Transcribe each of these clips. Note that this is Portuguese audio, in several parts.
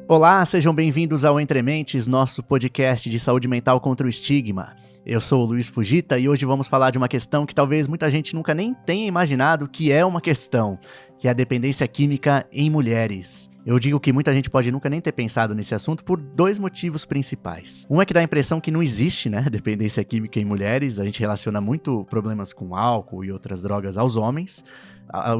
Olá, sejam bem-vindos ao Entre Mentes, nosso podcast de saúde mental contra o estigma. Eu sou o Luiz Fujita e hoje vamos falar de uma questão que talvez muita gente nunca nem tenha imaginado que é uma questão, que é a dependência química em mulheres. Eu digo que muita gente pode nunca nem ter pensado nesse assunto por dois motivos principais. Um é que dá a impressão que não existe, dependência química em mulheres. A gente relaciona muito problemas com álcool e outras drogas aos homens,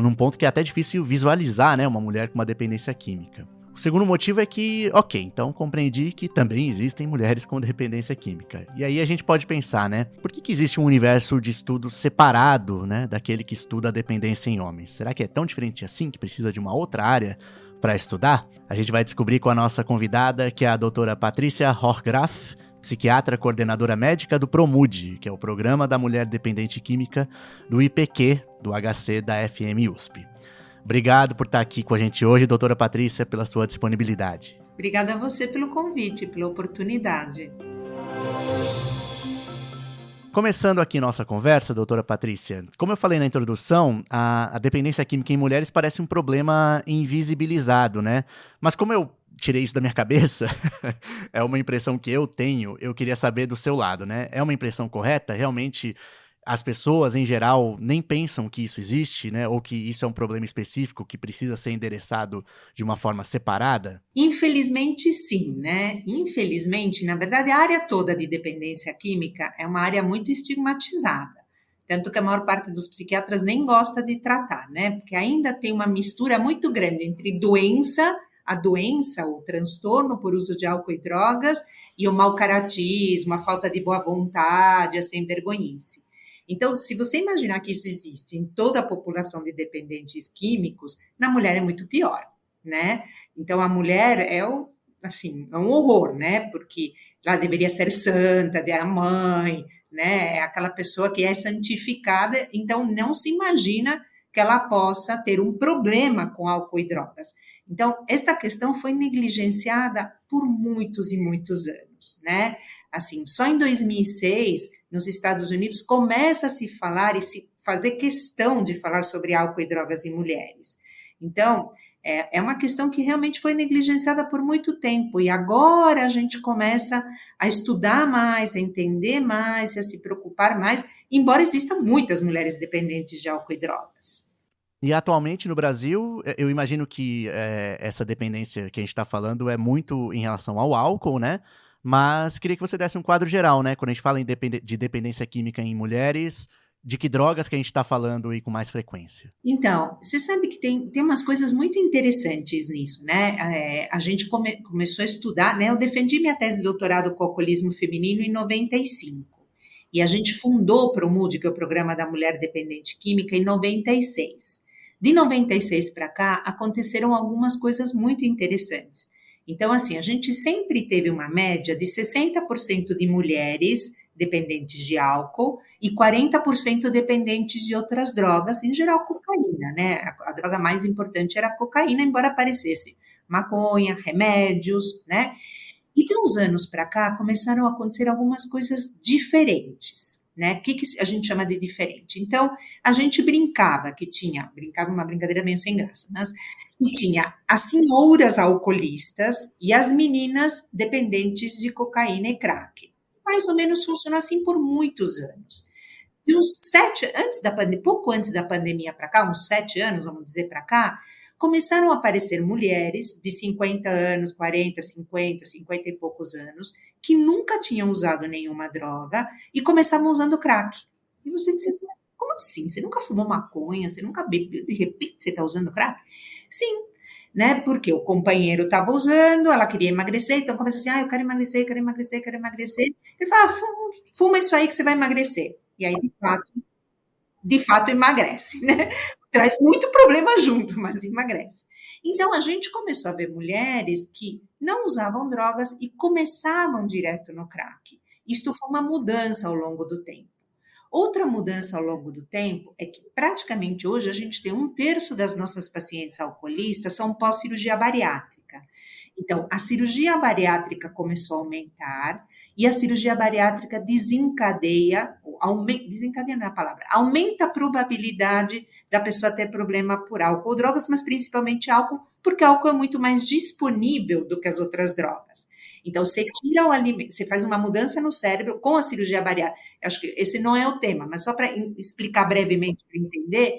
num ponto que é até difícil visualizar, uma mulher com uma dependência química. O segundo motivo é que, então compreendi que também existem mulheres com dependência química. E aí a gente pode pensar, por que existe um universo de estudo separado, daquele que estuda a dependência em homens? Será que é tão diferente assim que precisa de uma outra área para estudar? A gente vai descobrir com a nossa convidada, que é a doutora Patrícia Hochgraf, psiquiatra coordenadora médica do PROMUD, que é o Programa da Mulher Dependente Química do IPQ, do HC da FM-USP. Obrigado por estar aqui com a gente hoje, doutora Patrícia, pela sua disponibilidade. Obrigada a você pelo convite, pela oportunidade. Começando aqui nossa conversa, doutora Patrícia, como eu falei na introdução, a dependência química em mulheres parece um problema invisibilizado, Mas como eu tirei isso da minha cabeça, é uma impressão que eu tenho, eu queria saber do seu lado, É uma impressão correta? Realmente as pessoas, em geral, nem pensam que isso existe, ou que isso é um problema específico que precisa ser endereçado de uma forma separada? Infelizmente, sim, Infelizmente, na verdade, a área toda de dependência química é uma área muito estigmatizada. Tanto que a maior parte dos psiquiatras nem gosta de tratar, Porque ainda tem uma mistura muito grande entre a doença, o transtorno por uso de álcool e drogas, e o mau caratismo, a falta de boa vontade, a sem-vergonhice. Então, se você imaginar que isso existe em toda a população de dependentes químicos, na mulher é muito pior, Então, a mulher é um horror, Porque ela deveria ser santa, a mãe, É aquela pessoa que é santificada, então não se imagina que ela possa ter um problema com álcool e drogas. Então, esta questão foi negligenciada por muitos e muitos anos, Só em 2006, nos Estados Unidos, começa a se falar e se fazer questão de falar sobre álcool e drogas em mulheres. Então, é uma questão que realmente foi negligenciada por muito tempo e agora a gente começa a estudar mais, a entender mais, a se preocupar mais, embora existam muitas mulheres dependentes de álcool e drogas. E atualmente no Brasil, eu imagino que essa dependência que a gente está falando é muito em relação ao álcool, Mas queria que você desse um quadro geral, Quando a gente fala de dependência química em mulheres, de que drogas que a gente está falando e com mais frequência? Então, você sabe que tem umas coisas muito interessantes nisso, A gente começou a estudar, Eu defendi minha tese de doutorado com alcoolismo feminino em 95. E a gente fundou o PROMUD, que é o Programa da Mulher Dependente Química, em 96. De 96 para cá, aconteceram algumas coisas muito interessantes. Então, a gente sempre teve uma média de 60% de mulheres dependentes de álcool e 40% dependentes de outras drogas, em geral cocaína, A droga mais importante era a cocaína, embora aparecesse maconha, remédios, E de uns anos para cá começaram a acontecer algumas coisas diferentes, O que a gente chama de diferente? Então, a gente brincava uma brincadeira meio sem graça, mas que tinha as senhoras alcoolistas e as meninas dependentes de cocaína e crack. Mais ou menos funciona assim por muitos anos. De uns 7 antes da pandemia, pouco antes da pandemia para cá, uns 7 anos, vamos dizer para cá, começaram a aparecer mulheres de 50 anos, 40, 50, 50 e poucos anos, que nunca tinham usado nenhuma droga e começavam usando crack. E você disse assim, mas como assim? Você nunca fumou maconha? Você nunca bebeu? De repente você está usando crack? Sim, porque o companheiro estava usando, ela queria emagrecer, então começa assim, eu quero emagrecer, quero emagrecer, quero emagrecer. Ele fala, fuma isso aí que você vai emagrecer. E aí, de fato emagrece, Traz muito problema junto, mas emagrece. Então, a gente começou a ver mulheres que não usavam drogas e começavam direto no crack. Isto foi uma mudança ao longo do tempo. Outra mudança ao longo do tempo é que praticamente hoje a gente tem 1/3 das nossas pacientes alcoolistas são pós-cirurgia bariátrica. Então, a cirurgia bariátrica começou a aumentar e a cirurgia bariátrica desencadeia não é a palavra, aumenta a probabilidade da pessoa ter problema por álcool ou drogas, mas principalmente álcool, porque o álcool é muito mais disponível do que as outras drogas. Então, você tira o alimento, você faz uma mudança no cérebro com a cirurgia bariátrica. Acho que esse não é o tema, mas só para explicar brevemente, para entender,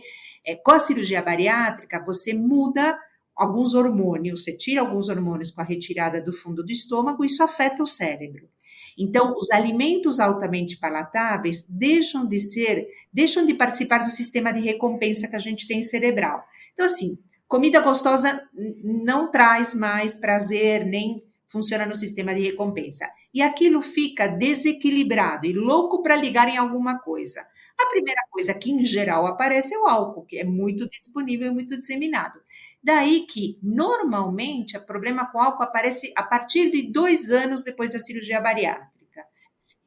com a cirurgia bariátrica, você muda alguns hormônios, você tira alguns hormônios com a retirada do fundo do estômago, isso afeta o cérebro. Então, os alimentos altamente palatáveis deixam de participar do sistema de recompensa que a gente tem cerebral. Então, assim, comida gostosa não traz mais prazer, nem funciona no sistema de recompensa. E aquilo fica desequilibrado e louco para ligar em alguma coisa. A primeira coisa que, em geral, aparece é o álcool, que é muito disponível e muito disseminado. Daí que, normalmente, o problema com álcool aparece a partir de 2 anos depois da cirurgia bariátrica.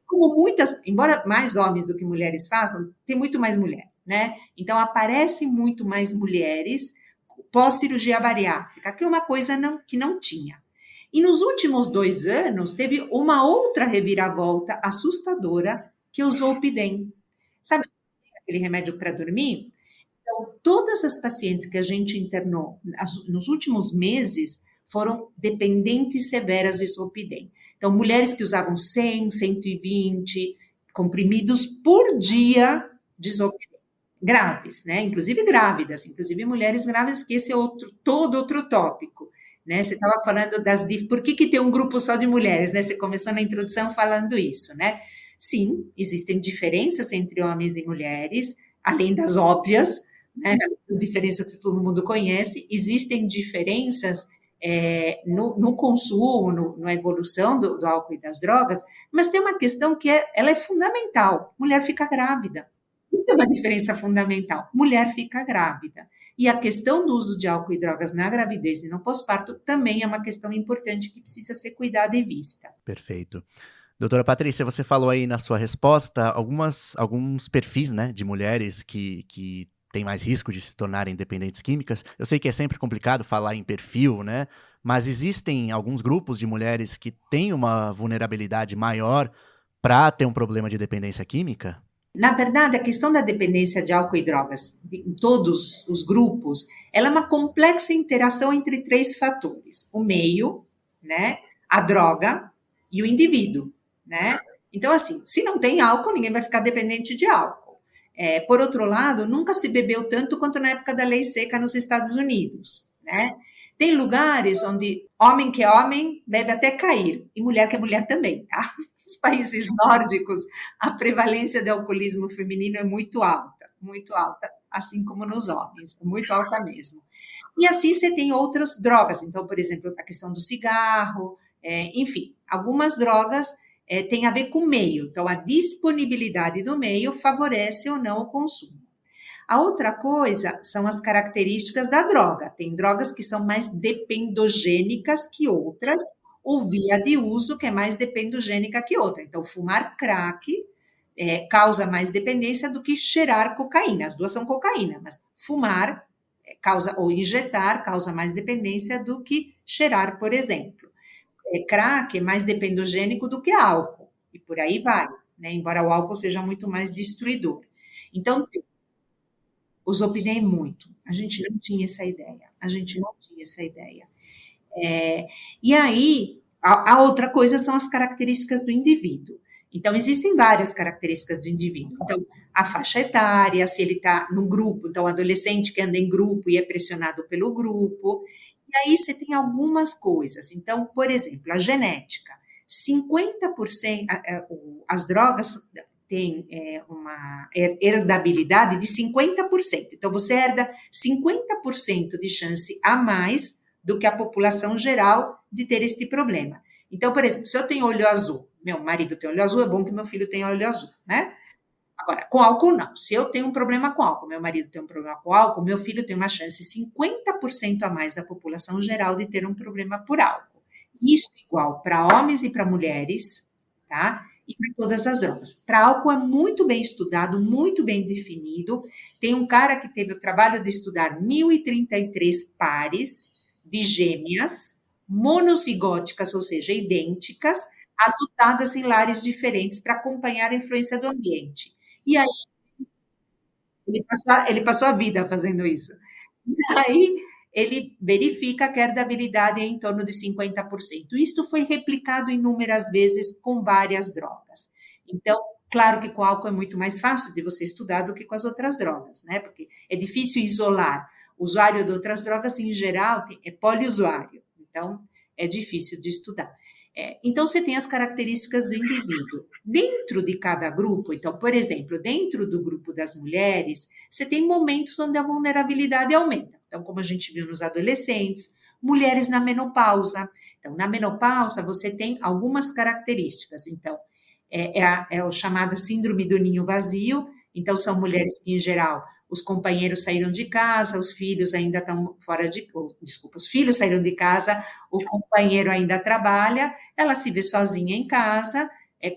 Como embora mais homens do que mulheres façam, tem muito mais mulher, né? Então, aparecem muito mais mulheres pós-cirurgia bariátrica, que é uma coisa que não tinha. E nos últimos 2 anos, teve uma outra reviravolta assustadora, que é o Zolpidem. Sabe aquele remédio para dormir? Então, todas as pacientes que a gente internou nos últimos meses foram dependentes severas de Zolpidem. Então, mulheres que usavam 100, 120 comprimidos por dia de Zolpidem. Graves, né? Inclusive grávidas, inclusive mulheres grávidas, que esse é todo outro tópico. Né? Você estava falando por que tem um grupo só de mulheres, né? Você começou na introdução falando isso, né? Sim, existem diferenças entre homens e mulheres, além das óbvias, né? As diferenças que todo mundo conhece, existem diferenças no consumo, na evolução do álcool e das drogas, mas tem uma questão que ela é fundamental: mulher fica grávida. Isso é uma diferença fundamental: mulher fica grávida. E a questão do uso de álcool e drogas na gravidez e no pós-parto também é uma questão importante que precisa ser cuidada e vista. Perfeito. Doutora Patrícia, você falou aí na sua resposta alguns perfis, né, de mulheres que têm mais risco de se tornarem dependentes químicas. Eu sei que é sempre complicado falar em perfil, né, mas existem alguns grupos de mulheres que têm uma vulnerabilidade maior para ter um problema de dependência química? Na verdade, a questão da dependência de álcool e drogas em todos os grupos, ela é uma complexa interação entre 3 fatores: o meio, né, a droga e o indivíduo, né? Então, assim, se não tem álcool, ninguém vai ficar dependente de álcool. Por outro lado, nunca se bebeu tanto quanto na época da lei seca nos Estados Unidos, né? Tem lugares onde homem que é homem bebe até cair, e mulher que é mulher também, tá? Nos países nórdicos, a prevalência de alcoolismo feminino é muito alta, assim como nos homens, muito alta mesmo. E assim você tem outras drogas, então, por exemplo, a questão do cigarro, enfim, algumas drogas têm a ver com o meio, então a disponibilidade do meio favorece ou não o consumo. A outra coisa são as características da droga. Tem drogas que são mais dependogênicas que outras, ou via de uso que é mais dependogênica que outra. Então, fumar crack causa mais dependência do que cheirar cocaína. As duas são cocaína, mas fumar ou injetar causa mais dependência do que cheirar, por exemplo. Crack é mais dependogênico do que álcool, e por aí vai, né? Embora o álcool seja muito mais destruidor. Então, os opinei muito. A gente não tinha essa ideia. E aí, a outra coisa são as características do indivíduo. Então, existem várias características do indivíduo. Então, a faixa etária, se ele está no grupo, então, adolescente que anda em grupo e é pressionado pelo grupo. E aí, você tem algumas coisas. Então, por exemplo, a genética. 50%, as drogas têm uma herdabilidade de 50%. Então, você herda 50% de chance a mais do que a população geral de ter este problema. Então, por exemplo, se eu tenho olho azul, meu marido tem olho azul, é bom que meu filho tenha olho azul, né? Agora, com álcool não. Se eu tenho um problema com álcool, meu marido tem um problema com álcool, meu filho tem uma chance 50% a mais da população geral de ter um problema por álcool. Isso é igual para homens e para mulheres, tá? E para todas as drogas. Para álcool é muito bem estudado, muito bem definido. Tem um cara que teve o trabalho de estudar 1.033 pares de gêmeas monocigóticas, ou seja, idênticas, adotadas em lares diferentes para acompanhar a influência do ambiente. E aí, ele passou a vida fazendo isso. E aí, ele verifica que a herdabilidade é em torno de 50%. Isto foi replicado inúmeras vezes com várias drogas. Então, claro que com álcool é muito mais fácil de você estudar do que com as outras drogas, né? Porque é difícil isolar. O usuário de outras drogas, em geral, é poliusuário. Então, é difícil de estudar. Então, você tem as características do indivíduo. Dentro de cada grupo, então, por exemplo, dentro do grupo das mulheres, você tem momentos onde a vulnerabilidade aumenta. Então, como a gente viu nos adolescentes, mulheres na menopausa. Então, na menopausa, você tem algumas características. Então, é o chamado síndrome do ninho vazio. Então, são mulheres que, em geral, os companheiros saíram de casa, os filhos ainda estão fora de... Desculpa, os filhos saíram de casa, o companheiro ainda trabalha, ela se vê sozinha em casa,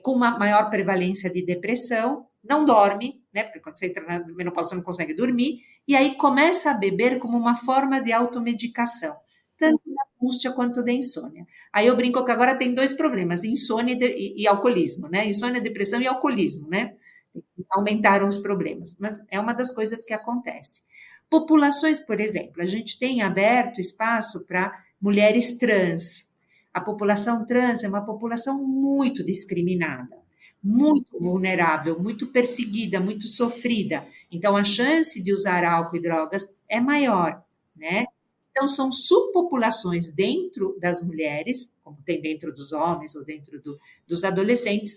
com uma maior prevalência de depressão, não dorme, né? Porque quando você entra na menopausa, você não consegue dormir, e aí começa a beber como uma forma de automedicação, tanto da angústia quanto da insônia. Aí eu brinco que agora tem 2 problemas, insônia e alcoolismo, né? Insônia, depressão e alcoolismo, né? Aumentaram os problemas, mas é uma das coisas que acontece. Populações, por exemplo, a gente tem aberto espaço para mulheres trans. A população trans é uma população muito discriminada, muito vulnerável, muito perseguida, muito sofrida. Então, a chance de usar álcool e drogas é maior, né? Então, são subpopulações dentro das mulheres, como tem dentro dos homens ou dentro dos adolescentes.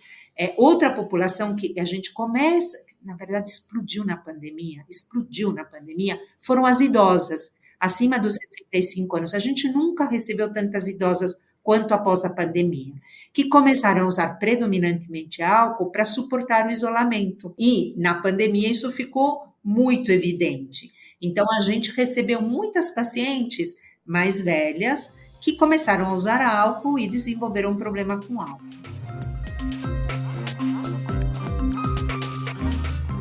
Outra população que a gente começa, na verdade, explodiu na pandemia, foram as idosas, acima dos 65 anos. A gente nunca recebeu tantas idosas quanto após a pandemia, que começaram a usar predominantemente álcool para suportar o isolamento. E, na pandemia, isso ficou muito evidente. Então, a gente recebeu muitas pacientes mais velhas que começaram a usar álcool e desenvolveram um problema com álcool.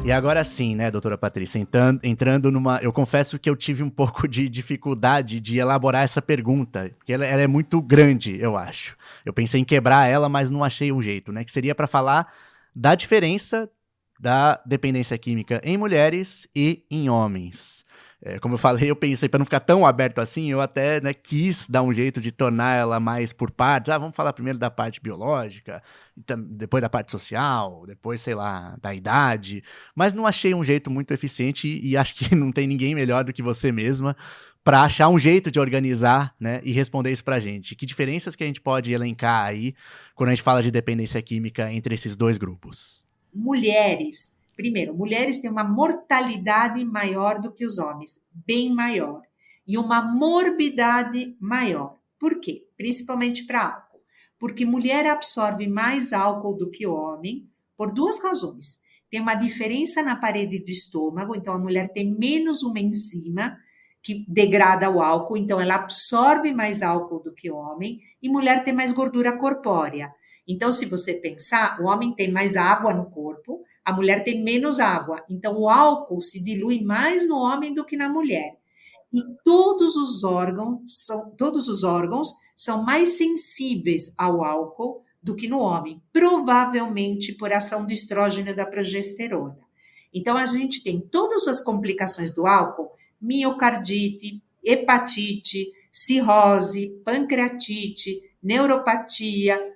E agora sim, né, doutora Patrícia, entrando numa... Eu confesso que eu tive um pouco de dificuldade de elaborar essa pergunta, porque ela é muito grande, eu acho. Eu pensei em quebrar ela, mas não achei um jeito, né? Que seria para falar da diferença da dependência química em mulheres e em homens. Como eu falei, eu pensei, para não ficar tão aberto assim, eu até, né, quis dar um jeito de tornar ela mais por partes. Vamos falar primeiro da parte biológica, depois da parte social, depois, sei lá, da idade. Mas não achei um jeito muito eficiente e acho que não tem ninguém melhor do que você mesma para achar um jeito de organizar, né, e responder isso para a gente. Que diferenças que a gente pode elencar aí quando a gente fala de dependência química entre esses 2 grupos? Primeiro, mulheres têm uma mortalidade maior do que os homens, bem maior, e uma morbidade maior. Por quê? Principalmente para álcool. Porque mulher absorve mais álcool do que o homem, por 2 razões. Tem uma diferença na parede do estômago, então a mulher tem menos uma enzima que degrada o álcool, então ela absorve mais álcool do que o homem, e mulher tem mais gordura corpórea. Então, se você pensar, o homem tem mais água no corpo, a mulher tem menos água. Então, o álcool se dilui mais no homem do que na mulher. E todos os órgãos são mais sensíveis ao álcool do que no homem, provavelmente por ação do estrógeno e da progesterona. Então, a gente tem todas as complicações do álcool, miocardite, hepatite, cirrose, pancreatite, neuropatia,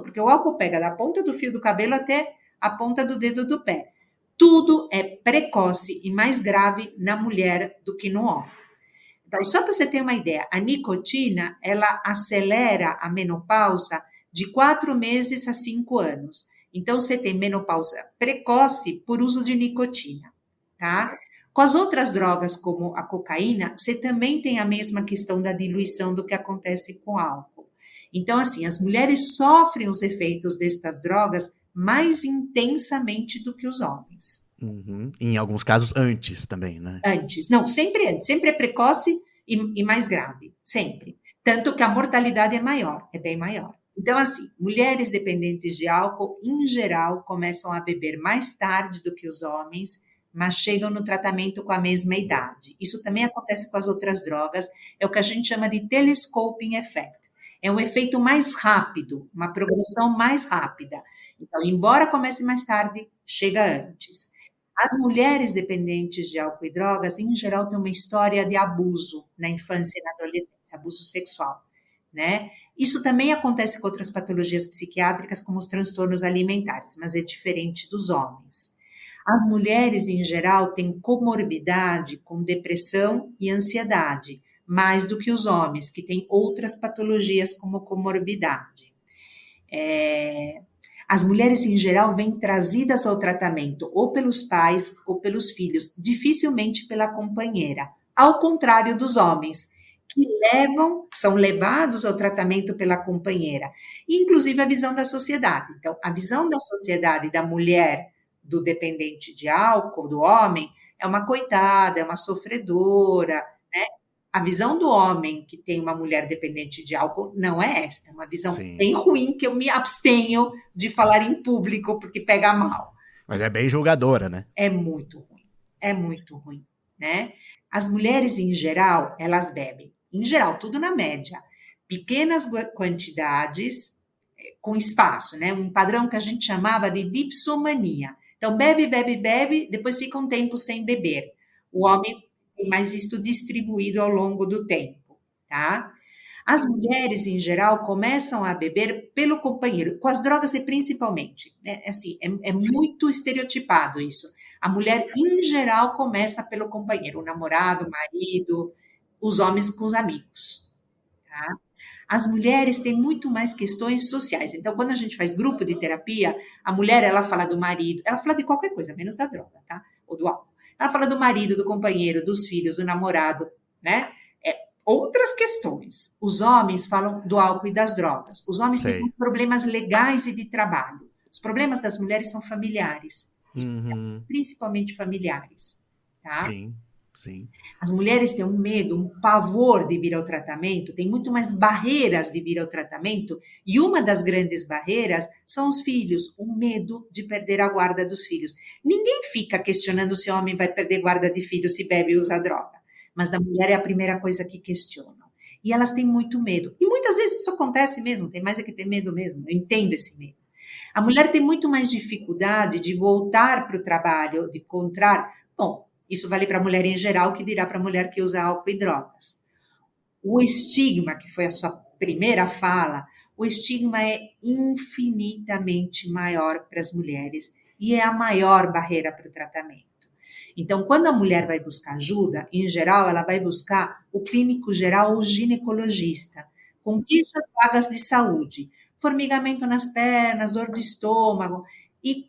porque o álcool pega da ponta do fio do cabelo até a ponta do dedo do pé. Tudo é precoce e mais grave na mulher do que no homem. Então, só para você ter uma ideia, a nicotina, ela acelera a menopausa de 4 meses a 5 anos. Então, você tem menopausa precoce por uso de nicotina, tá? Com as outras drogas, como a cocaína, você também tem a mesma questão da diluição do que acontece com o álcool. Então, assim, as mulheres sofrem os efeitos destas drogas mais intensamente do que os homens. Uhum. Em alguns casos, antes também, né? Não, sempre antes. Sempre é precoce e mais grave. Sempre. Tanto que a mortalidade é maior, é bem maior. Então, assim, mulheres dependentes de álcool, em geral, começam a beber mais tarde do que os homens, mas chegam no tratamento com a mesma idade. Isso também acontece com as outras drogas, é o que a gente chama de telescoping effect. É um efeito mais rápido, uma progressão mais rápida. Então, embora comece mais tarde, chega antes. As mulheres dependentes de álcool e drogas, em geral, têm uma história de abuso na infância e na adolescência, abuso sexual, né? Isso também acontece com outras patologias psiquiátricas, como os transtornos alimentares, mas é diferente dos homens. As mulheres, em geral, têm comorbidade com depressão e ansiedade, mais do que os homens, que têm outras patologias como comorbidade. As mulheres, em geral, vêm trazidas ao tratamento ou pelos pais ou pelos filhos, dificilmente pela companheira, ao contrário dos homens, que são levados ao tratamento pela companheira, inclusive a visão da sociedade. Então, a visão da sociedade da mulher, do dependente de álcool, do homem, é uma coitada, é uma sofredora, né? A visão do homem que tem uma mulher dependente de álcool não é esta, é uma visão Sim. bem ruim que eu me abstenho de falar em público porque pega mal. Mas é bem julgadora, né? É muito ruim, né? As mulheres, em geral, elas bebem, em geral, tudo na média, pequenas quantidades com espaço, né? Um padrão que a gente chamava de dipsomania. Então, bebe, bebe, bebe, depois fica um tempo sem beber. O homem tem mais isto distribuído ao longo do tempo, tá? As mulheres, em geral, começam a beber pelo companheiro, com as drogas principalmente, né? Assim, é muito estereotipado isso. A mulher, em geral, começa pelo companheiro, o namorado, o marido, os homens com os amigos, tá? As mulheres têm muito mais questões sociais. Então, quando a gente faz grupo de terapia, a mulher, ela fala do marido, ela fala de qualquer coisa, menos da droga, tá? Ou do álcool. Ela fala do marido, do companheiro, dos filhos, do namorado, né? Outras questões. Os homens falam do álcool e das drogas. Os homens têm mais problemas legais e de trabalho. Os problemas das mulheres são familiares, principalmente familiares, tá? Sim, sim. As mulheres têm um medo, um pavor de vir ao tratamento, tem muito mais barreiras de vir ao tratamento, e uma das grandes barreiras são os filhos, o medo de perder a guarda dos filhos. Ninguém fica questionando se o homem vai perder guarda de filhos se bebe e usa droga, mas da mulher é a primeira coisa que questionam. E elas têm muito medo. E muitas vezes isso acontece mesmo, tem mais é que ter medo mesmo, eu entendo esse medo. A mulher tem muito mais dificuldade de voltar para o trabalho, de encontrar... Bom, isso vale para a mulher em geral, que dirá para a mulher que usa álcool e drogas. O estigma, que foi a sua primeira fala, o estigma é infinitamente maior para as mulheres e é a maior barreira para o tratamento. Então, quando a mulher vai buscar ajuda, em geral, ela vai buscar o clínico geral ou ginecologista, com queixas vagas de saúde, formigamento nas pernas, dor de estômago, e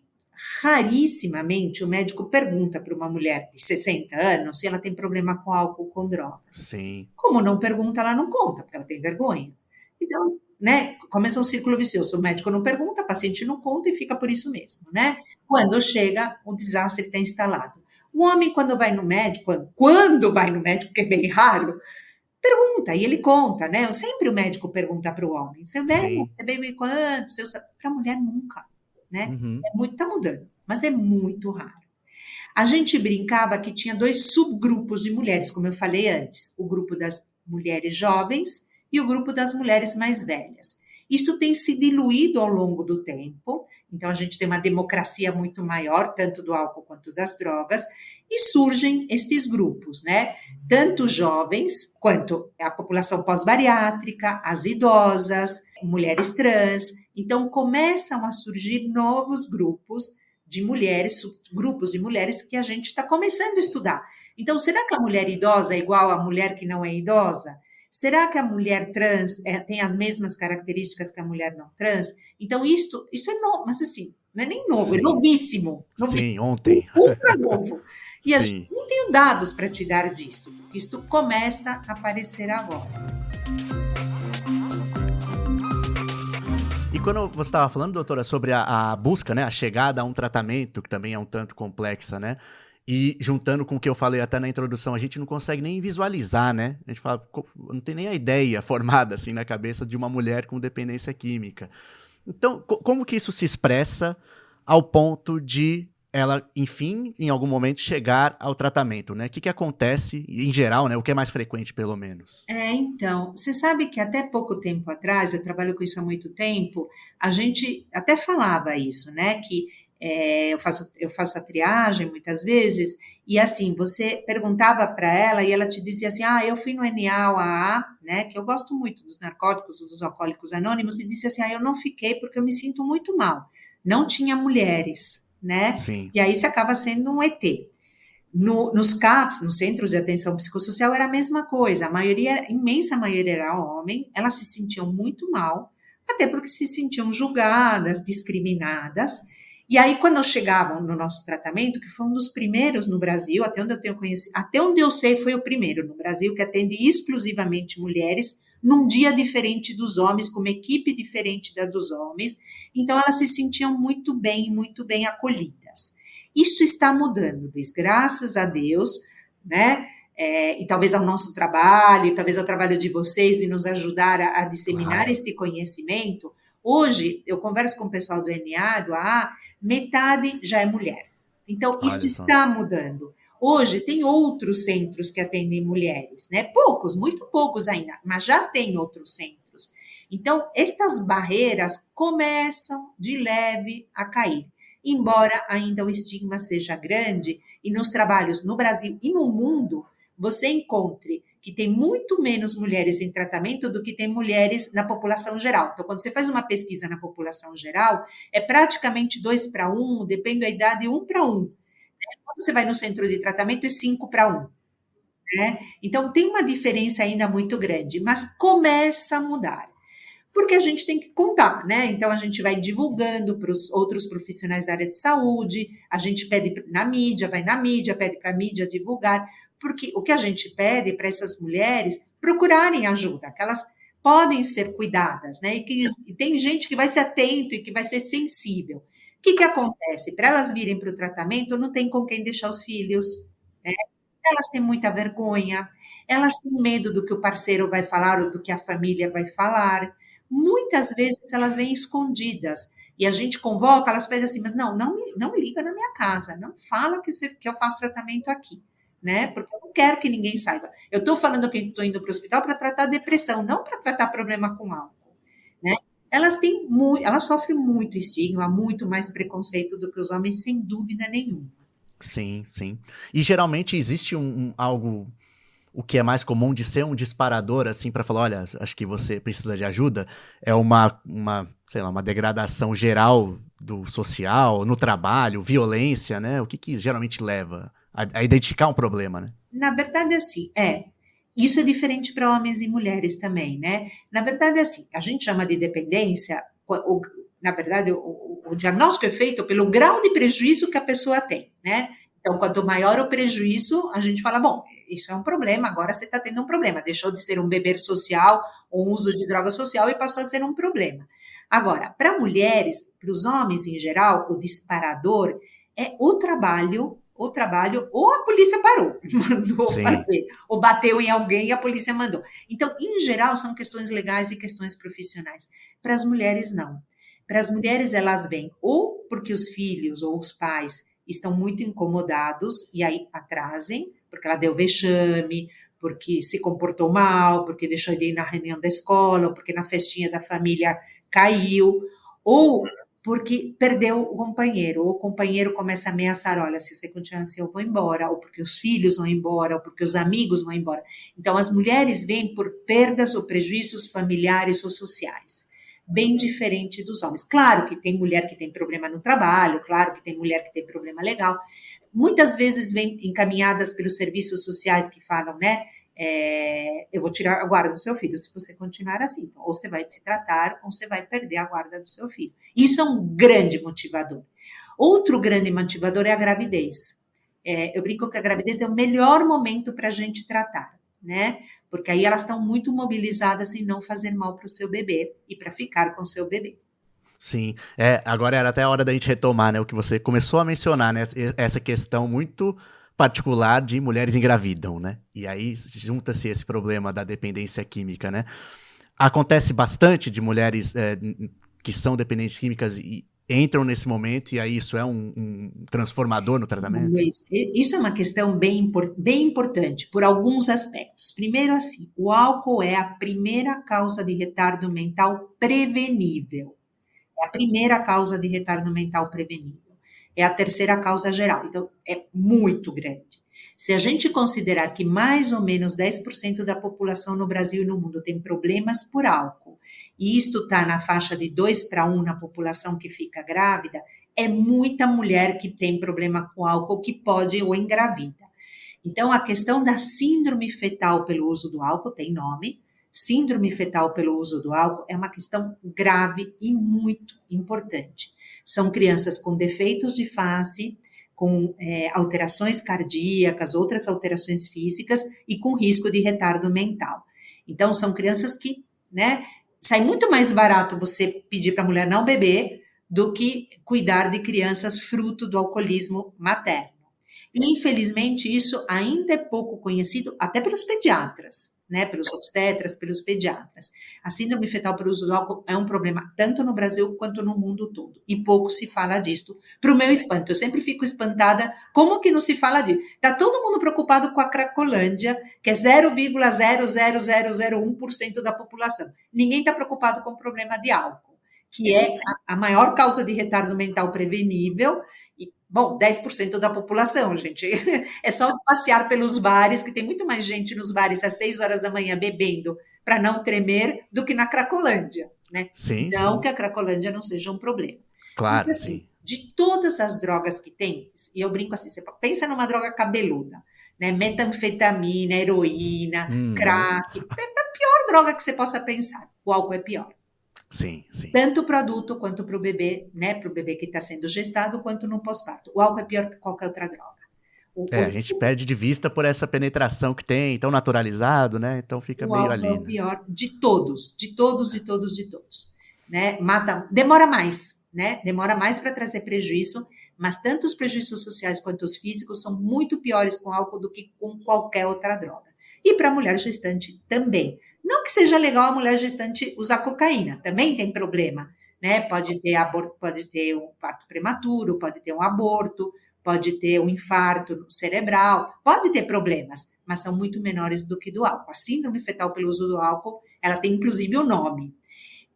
rarissimamente o médico pergunta para uma mulher de 60 anos se ela tem problema com álcool ou com drogas. Sim. Como não pergunta, ela não conta, porque ela tem vergonha. Então, né, começa um círculo vicioso. O médico não pergunta, a paciente não conta e fica por isso mesmo, né? Quando chega, o desastre está instalado. O homem, quando vai no médico, que é bem raro, pergunta, e ele conta, né? Sempre o médico pergunta para o homem, você bebe quanto? Para a mulher, nunca, né? Tá mudando, mas é muito raro. A gente brincava que tinha 2 subgrupos de mulheres, como eu falei antes, o grupo das mulheres jovens e o grupo das mulheres mais velhas. Isso tem se diluído ao longo do tempo, então a gente tem uma democracia muito maior, tanto do álcool quanto das drogas, e surgem estes grupos, né? Tanto jovens, quanto a população pós-bariátrica, as idosas, mulheres trans. Então começam a surgir novos grupos de mulheres, grupos de mulheres que a gente está começando a estudar. Então, será que a mulher idosa é igual à mulher que não é idosa? Será que a mulher trans tem as mesmas características que a mulher não trans? Então, isso é novo, mas assim, não é nem novo, é novíssimo. Sim, ontem. Ultra novo. E a gente não tem dados para te dar disto. Isto começa a aparecer agora. E quando você estava falando, doutora, sobre a busca, né, a chegada a um tratamento, que também é um tanto complexa, né? E juntando com o que eu falei até na introdução, a gente não consegue nem visualizar, né? A gente fala, não tem nem a ideia formada assim na cabeça de uma mulher com dependência química. Então, como que isso se expressa ao ponto de ela, enfim, em algum momento chegar ao tratamento, né? O que acontece, em geral, né? O que é mais frequente, pelo menos? Então, você sabe que até pouco tempo atrás, eu trabalho com isso há muito tempo, a gente até falava isso, né? Que Eu faço a triagem muitas vezes, e assim, você perguntava para ela e ela te dizia assim, eu fui no NA ou AA, né, que eu gosto muito dos narcóticos, dos alcoólicos anônimos, e disse assim, eu não fiquei porque eu me sinto muito mal. Não tinha mulheres, né, Sim. e aí você acaba sendo um ET. Nos CAPs, nos Centros de Atenção Psicossocial, era a mesma coisa. A imensa maioria era homem, elas se sentiam muito mal, até porque se sentiam julgadas, discriminadas. E aí, quando chegavam no nosso tratamento, que foi um dos primeiros no Brasil, até onde eu sei, foi o primeiro no Brasil, que atende exclusivamente mulheres, num dia diferente dos homens, com uma equipe diferente da dos homens. Então, elas se sentiam muito bem acolhidas. Isso está mudando, Luiz, graças a Deus, né? E talvez ao nosso trabalho, e talvez ao trabalho de vocês, de nos ajudar a disseminar Claro, este conhecimento. Hoje, eu converso com o pessoal do NA, do AA, metade já é mulher. Então, isso olha só. está mudando. Hoje, tem outros centros que atendem mulheres, né? Poucos, muito poucos ainda, mas já tem outros centros. Então, estas barreiras começam de leve a cair, embora ainda o estigma seja grande, e nos trabalhos no Brasil e no mundo, você encontre que tem muito menos mulheres em tratamento do que tem mulheres na população geral. Então, quando você faz uma pesquisa na população geral, é praticamente 2 para 1, depende da idade, 1 para 1. Quando você vai no centro de tratamento, é 5 para 1. Né? Então, tem uma diferença ainda muito grande, mas começa a mudar. Porque a gente tem que contar, né? Então a gente vai divulgando para os outros profissionais da área de saúde, a gente pede na mídia, vai na mídia, pede para a mídia divulgar, porque o que a gente pede para essas mulheres procurarem ajuda, que elas podem ser cuidadas, né? E tem gente que vai ser atento e que vai ser sensível. O que acontece? Para elas virem para o tratamento, não tem com quem deixar os filhos, né? Elas têm muita vergonha, elas têm medo do que o parceiro vai falar ou do que a família vai falar. Muitas vezes elas vêm escondidas e a gente convoca, elas pedem assim, mas não liga na minha casa, não fala que eu faço tratamento aqui, né? Porque eu não quero que ninguém saiba. Eu estou falando que estou indo para o hospital para tratar depressão, não para tratar problema com álcool, né? Elas sofrem muito estigma, muito mais preconceito do que os homens, sem dúvida nenhuma. Sim, sim. E geralmente existe algo, o que é mais comum de ser um disparador, assim, para falar, olha, acho que você precisa de ajuda, é sei lá, uma degradação geral do social, no trabalho, violência, né? O que geralmente leva a identificar um problema, né? Na verdade, assim, isso é diferente para homens e mulheres também, né? Na verdade, assim, a gente chama de dependência, na verdade, o diagnóstico é feito pelo grau de prejuízo que a pessoa tem, né? Então, quanto maior o prejuízo, a gente fala, bom, isso é um problema, agora você está tendo um problema, deixou de ser um beber social ou um uso de droga social e passou a ser um problema. Agora, para mulheres, para os homens em geral, o disparador é o trabalho, ou a polícia parou, mandou Sim, fazer, ou bateu em alguém e a polícia mandou. Então, em geral, são questões legais e questões profissionais. Para as mulheres, não. Para as mulheres, elas vêm ou porque os filhos ou os pais estão muito incomodados e aí atrasem, porque ela deu vexame, porque se comportou mal, porque deixou de ir na reunião da escola, ou porque na festinha da família caiu, ou porque perdeu o companheiro, ou o companheiro começa a ameaçar, olha, se você continuar assim, eu vou embora, ou porque os filhos vão embora, ou porque os amigos vão embora. Então, as mulheres vêm por perdas ou prejuízos familiares ou sociais, bem diferente dos homens. Claro que tem mulher que tem problema no trabalho, claro que tem mulher que tem problema legal, muitas vezes vêm encaminhadas pelos serviços sociais que falam, né, eu vou tirar a guarda do seu filho se você continuar assim. Então, ou você vai se tratar, ou você vai perder a guarda do seu filho. Isso é um grande motivador. Outro grande motivador é a gravidez. Eu brinco que a gravidez é o melhor momento para a gente tratar, né? Porque aí elas estão muito mobilizadas em não fazer mal para o seu bebê e para ficar com o seu bebê. sim. Agora era até a hora da gente retomar, né? O que você começou a mencionar, né? Essa questão muito particular de mulheres engravidam, né? E aí junta-se esse problema da dependência química, né? Acontece bastante de mulheres que são dependentes químicas e entram nesse momento e aí isso é um transformador no tratamento? Luiz, isso é uma questão bem importante por alguns aspectos. Primeiro, assim, o álcool é a primeira causa de retardo mental prevenível. É a primeira causa de retardo mental prevenível. é a terceira causa geral. Então, é muito grande. Se a gente considerar que mais ou menos 10% da população no Brasil e no mundo tem problemas por álcool, e isto está na faixa de 2:1 na população que fica grávida, é muita mulher que tem problema com álcool que pode ou engravida. Então, a questão da síndrome fetal pelo uso do álcool tem nome. Síndrome fetal pelo uso do álcool é uma questão grave e muito importante. São crianças com defeitos de face, com alterações cardíacas, outras alterações físicas e com risco de retardo mental. Então, são crianças que, né, sai muito mais barato você pedir para a mulher não beber do que cuidar de crianças fruto do alcoolismo materno. E, infelizmente, isso ainda é pouco conhecido, até pelos pediatras, né, pelos obstetras, pelos pediatras. A síndrome fetal pelo uso do álcool é um problema tanto no Brasil quanto no mundo todo. E pouco se fala disso. Para o meu espanto, eu sempre fico espantada, como que não se fala disso? Está todo mundo preocupado com a Cracolândia, que é 0,00001% da população. Ninguém está preocupado com o problema de álcool, que é a maior causa de retardo mental prevenível. Bom, 10% da população, gente. É só passear pelos bares, que tem muito mais gente nos bares às 6 horas da manhã bebendo para não tremer do que na Cracolândia, né? Sim, Não sim. que a Cracolândia não seja um problema. Claro, Mas, assim, sim. de todas as drogas que tem, e eu brinco assim, você pensa numa droga cabeluda, né? Metanfetamina, heroína, crack, é a pior droga que você possa pensar. O álcool é pior. Sim, sim. Tanto para o adulto quanto para o bebê, né? Para o bebê que está sendo gestado, quanto no pós-parto. O álcool é pior que qualquer outra droga. A gente perde de vista por essa penetração que tem, tão naturalizado, né? Então fica O meio álcool é ali, o né? pior de todos, de todos, de todos, de todos. Né? Mata, demora mais, né? Demora mais para trazer prejuízo, mas tanto os prejuízos sociais quanto os físicos são muito piores com álcool do que com qualquer outra droga. E para a mulher gestante também. Não que seja legal a mulher gestante usar cocaína, também tem problema, né? Pode ter aborto, pode ter um parto prematuro, pode ter um aborto, pode ter um infarto cerebral, pode ter problemas, mas são muito menores do que do álcool. A síndrome fetal pelo uso do álcool, ela tem inclusive o nome.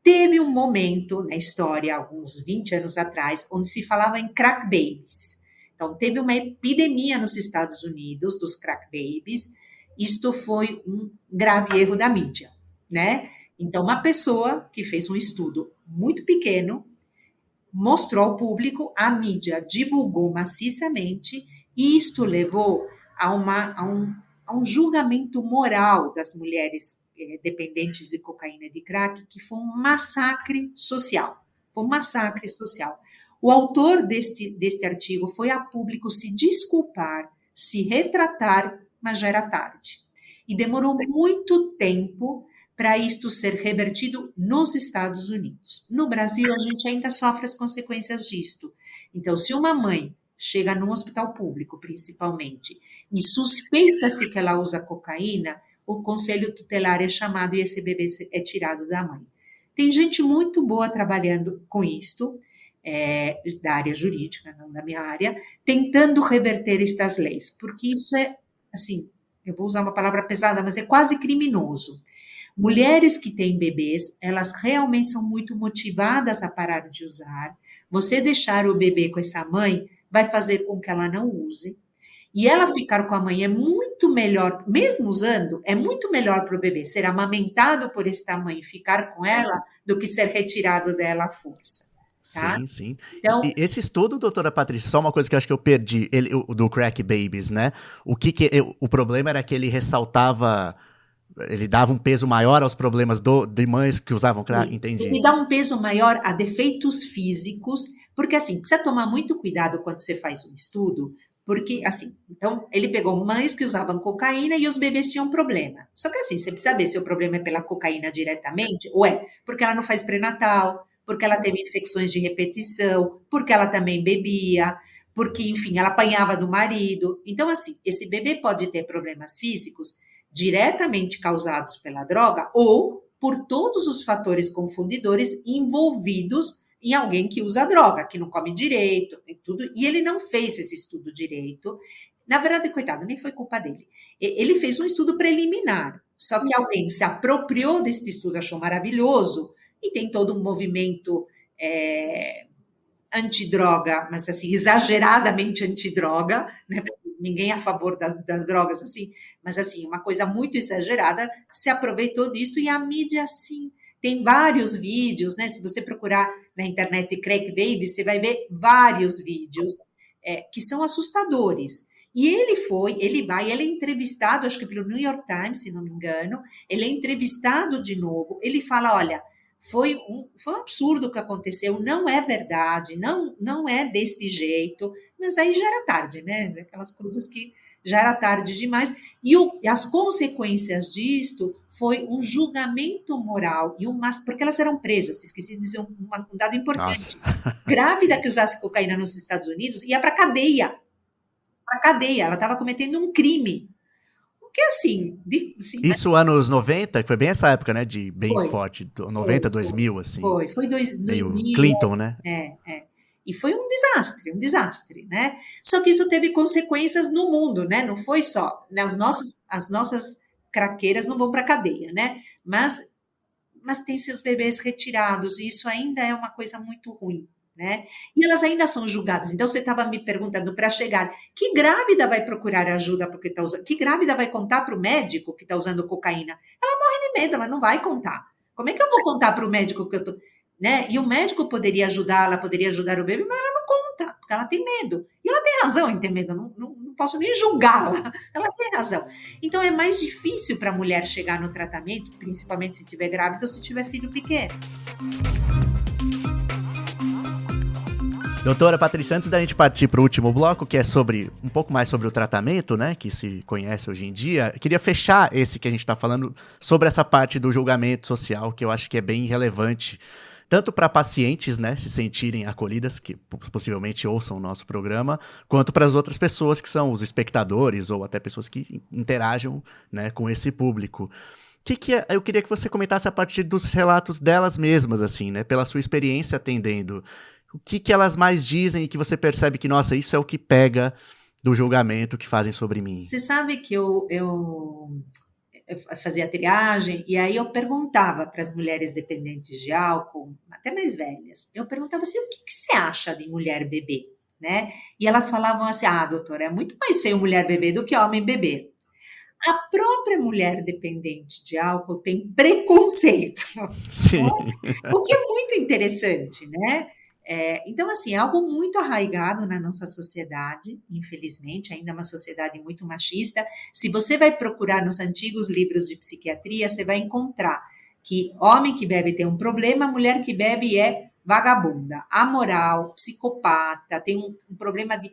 Teve um momento na história, alguns 20 anos atrás, onde se falava em crack babies. Então, teve uma epidemia nos Estados Unidos dos crack babies. Isto foi um grave erro da mídia, né? Então, uma pessoa que fez um estudo muito pequeno, mostrou ao público, a mídia divulgou maciçamente, e isto levou a um julgamento moral das mulheres dependentes de cocaína e de crack, que foi um massacre social. Foi um massacre social. O autor deste artigo foi a público se desculpar, se retratar, mas já era tarde. E demorou muito tempo para isto ser revertido nos Estados Unidos. No Brasil, a gente ainda sofre as consequências disto. Então, se uma mãe chega num hospital público, principalmente, e suspeita-se que ela usa cocaína, o conselho tutelar é chamado e esse bebê é tirado da mãe. Tem gente muito boa trabalhando com isto, da área jurídica, não da minha área, tentando reverter estas leis, porque isso é, assim, eu vou usar uma palavra pesada, mas é quase criminoso. Mulheres que têm bebês, elas realmente são muito motivadas a parar de usar. Você deixar o bebê com essa mãe vai fazer com que ela não use. E ela ficar com a mãe é muito melhor, mesmo usando, é muito melhor para o bebê ser amamentado por esta mãe e ficar com ela do que ser retirado dela à força. Tá? Sim, sim. Então, E esse estudo, doutora Patrícia, só uma coisa que eu acho que eu perdi, o do Crack Babies, né? O problema era que ele ressaltava, ele dava um peso maior aos problemas de mães que usavam crack, entendi. ele dá um peso maior a defeitos físicos, porque assim, precisa tomar muito cuidado quando você faz um estudo, porque assim, então ele pegou mães que usavam cocaína e os bebês tinham problema. Só que assim, você precisa ver se o problema é pela cocaína diretamente, ou é porque ela não faz pré-natal, porque ela teve infecções de repetição, porque ela também bebia, porque, enfim, ela apanhava do marido. Então, assim, esse bebê pode ter problemas físicos diretamente causados pela droga ou por todos os fatores confundidores envolvidos em alguém que usa droga, que não come direito, e tudo, e ele não fez esse estudo direito. Na verdade, coitado, nem foi culpa dele. Ele fez um estudo preliminar, só que alguém se apropriou desse estudo, achou maravilhoso, e tem todo um movimento antidroga, mas assim, exageradamente antidroga, né? Ninguém é a favor das drogas, assim, mas assim, uma coisa muito exagerada, se aproveitou disso e a mídia, assim, tem vários vídeos, né? Se você procurar na internet Crack Baby, você vai ver vários vídeos que são assustadores. E ele é entrevistado, acho que pelo New York Times, se não me engano, ele é entrevistado de novo, ele fala, olha, foi um absurdo o que aconteceu, não é verdade, não é deste jeito, mas aí já era tarde, né? Aquelas coisas que já era tarde demais. E as consequências disto foi um julgamento moral, porque elas eram presas, esqueci de dizer um dado importante. Nossa. Grávida que usasse cocaína nos Estados Unidos ia para cadeia. Para cadeia, ela estava cometendo um crime. Porque assim, Isso anos 90, que foi bem essa época, né? De bem foi, forte, 90, 2000, assim. foi Meio 2000, Clinton, né? E foi um desastre, né? Só que isso teve consequências no mundo, né? Não foi só, né? As nossas craqueiras não vão para cadeia, né? Mas tem seus bebês retirados, e isso ainda é uma coisa muito ruim, né? E elas ainda são julgadas. Então, você estava me perguntando para chegar, que grávida vai procurar ajuda porque está usando? Que grávida vai contar para o médico que está usando cocaína? Ela morre de medo, ela não vai contar. Como é que eu vou contar para o médico que eu tô, né? E o médico poderia ajudá-la, poderia ajudar o bebê, mas ela não conta, porque ela tem medo. E ela tem razão em ter medo, não posso nem julgá-la. Ela tem razão. Então é mais difícil para a mulher chegar no tratamento, principalmente se estiver grávida ou se tiver filho pequeno. Doutora Patrícia, antes da gente partir para o último bloco, que é um pouco mais sobre o tratamento, né, que se conhece hoje em dia, eu queria fechar esse que a gente está falando sobre essa parte do julgamento social, que eu acho que é bem relevante, tanto para pacientes, né, se sentirem acolhidas, que possivelmente ouçam o nosso programa, quanto para as outras pessoas que são os espectadores ou até pessoas que interajam, né, com esse público. Eu queria que você comentasse a partir dos relatos delas mesmas, assim, né, pela sua experiência atendendo. O que elas mais dizem e que você percebe que, nossa, isso é o que pega do julgamento que fazem sobre mim? Você sabe que eu fazia triagem e aí eu perguntava para as mulheres dependentes de álcool, até mais velhas, eu perguntava assim, o que você acha de mulher beber? Né? E elas falavam assim, doutora, é muito mais feio mulher beber do que homem beber. A própria mulher dependente de álcool tem preconceito. Sim. O que é muito interessante, né? Então, assim, é algo muito arraigado na nossa sociedade, infelizmente, ainda é uma sociedade muito machista. Se você vai procurar nos antigos livros de psiquiatria, você vai encontrar que homem que bebe tem um problema, mulher que bebe é vagabunda, amoral, psicopata, tem um problema de